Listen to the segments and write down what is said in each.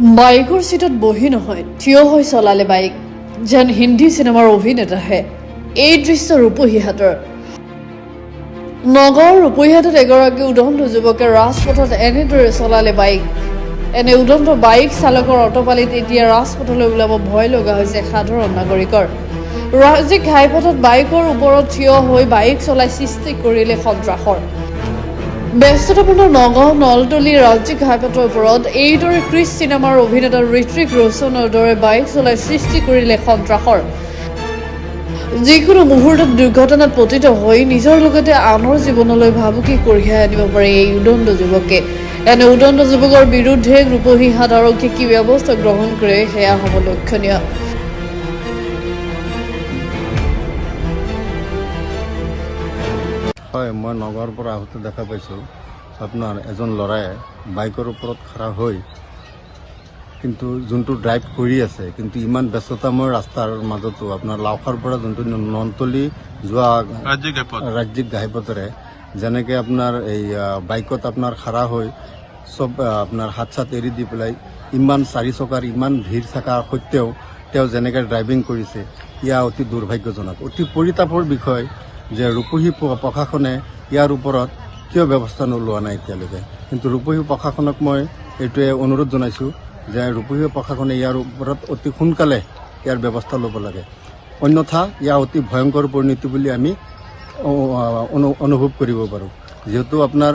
বাইকৰ চিটত বহি নহয় থিয় হৈ চলালে বাইক যেন হিন্দী চিনেমাৰ অভিনেতাহে। এই দৃশ্য ৰূপহীহাটৰ। নগাঁৱৰ ৰূপহীহাটত এগৰাকী উদণ্ড যুৱকে ৰাজপথত এনেদৰে চলালে বাইক। এনে উদণ্ড বাইক চালকৰ অটপালিত এতিয়া ৰাজপথলৈ ওলাব ভয় লগা হৈছে সাধাৰণ নাগৰিকৰ। ৰাজ্যিক ঘাইপথত বাইকৰ ওপৰত থিয় হৈ বাইক চলাই সৃষ্টি কৰিলে সন্ত্ৰাসৰ। ব্যস্ততাপূৰ্ণ নগাঁও নলতলী ৰাজ্যিক ঘাইপথৰ ওপৰত এইদৰে ক্ৰিছ চিনেমাৰ অভিনেতা ঋত্বিক ৰোশনৰ দৰে বাইক চলাই সৃষ্টি কৰিলে সন্ত্ৰাসৰ। যিকোনো মুহূৰ্তত দুৰ্ঘটনাত পতিত হৈ নিজৰ লগতে আনৰ জীৱনলৈ ভাবুকি কঢ়িয়াই আনিব পাৰে এই উদণ্ড যুৱকে। এনে উদণ্ড যুৱকৰ বিৰুদ্ধে ৰূপহীহাট আৰক্ষীয়ে কি ব্যৱস্থা গ্ৰহণ কৰে সেয়া হ'ব লক্ষণীয়। হয়, মই নগাঁৱৰ পৰা আহোঁতে দেখা পাইছোঁ আপোনাৰ এজন ল'ৰাই বাইকৰ ওপৰত খাৰা হৈ কিন্তু যোনটো ড্ৰাইভ কৰি আছে, কিন্তু ইমান ব্যস্ততাময় ৰাস্তাৰ মাজতো আপোনাৰ লাওখাৰ পৰা যোনটো নলতলী যোৱা ৰাজ্যিক ঘাইপথেৰে যেনেকৈ আপোনাৰ এই বাইকত আপোনাৰ খাৰা হৈ চব আপোনাৰ হাত চাত এৰি দি পেলাই ইমান চাৰি চকাৰ ইমান ভিৰ থকা সত্ত্বেও তেওঁ যেনেকৈ ড্ৰাইভিং কৰিছে, ইয়া অতি দুৰ্ভাগ্যজনক, অতি পৰিতাপৰ বিষয় যে ৰূপহী প্ৰশাসনে ইয়াৰ ওপৰত কিয় ব্যৱস্থা নোলোৱা নাই এতিয়ালৈকে। কিন্তু ৰূপহী প্ৰশাসনক মই এইটোৱে অনুৰোধ জনাইছোঁ যে ৰূপহী প্ৰশাসনে ইয়াৰ ওপৰত অতি সোনকালে ইয়াৰ ব্যৱস্থা ল'ব লাগে, অন্যথা ইয়াৰ অতি ভয়ংকৰ পৰিণতি বুলি আমি অনুভৱ কৰিব পাৰোঁ। যিহেতু আপোনাৰ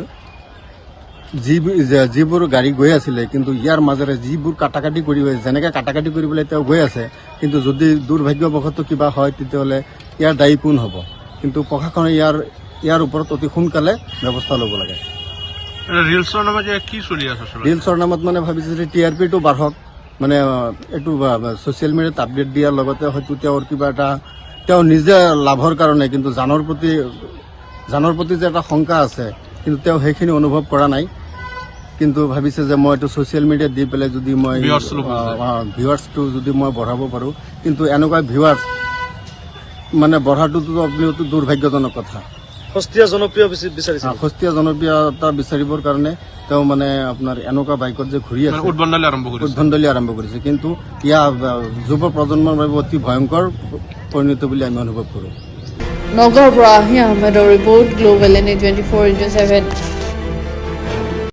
যিবোৰ গাড়ী গৈ আছিলে, কিন্তু ইয়াৰ মাজেৰে যিবোৰ কাটাকাটি কৰি যেনেকৈ কাটাকাটি কৰি পেলাই তেওঁ গৈ আছে, কিন্তু যদি দুৰ্ভাগ্যবশতঃ কিবা হয় তেতিয়াহ'লে ইয়াৰ দায়ী কোন হ'ব? কিন্তু প্ৰশাসনে ইয়াৰ ওপৰত অতি সোনকালে ব্যৱস্থা ল'ব লাগে। ৰিলছৰ নামত মানে ভাবিছে যে TRPটো বাঢ়ক, মানে এইটো ছ'চিয়েল মিডিয়াত আপডেট দিয়াৰ লগতে হয়তো তেওঁৰ কিবা এটা তেওঁ নিজে লাভৰ কাৰণে, কিন্তু জানৰ প্ৰতি যে এটা শংকা আছে, কিন্তু তেওঁ সেইখিনি অনুভৱ কৰা নাই। কিন্তু ভাবিছে যে মই এইটো ছ'চিয়েল মিডিয়াত দি পেলাই যদি মই ভিউৱাৰ্ছটো যদি মই বঢ়াব পাৰোঁ, কিন্তু এনেকুৱা ভিউৱাৰ্ছ মানে বঢ়াটোতো আপুনি অতি দুৰ্ভাগ্যজনক কথা। সস্তীয়া জনপ্ৰিয়তা বিচাৰিবৰ কাৰণে তেওঁ মানে আপোনাৰ এনেকুৱা বাইকত যে ঘূৰি আছে, উদ্ভণ্ডালি আৰম্ভ কৰিছে, কিন্তু ইয়াৰ যুৱ প্ৰজন্মৰ বাবে অতি ভয়ংকৰ পৰিণতি বুলি আমি অনুভৱ কৰোঁ। নগাঁৱৰ পৰা আহি আহমেদৰ ৰিপৰ্ট, গ্লোবেল NA 24/7।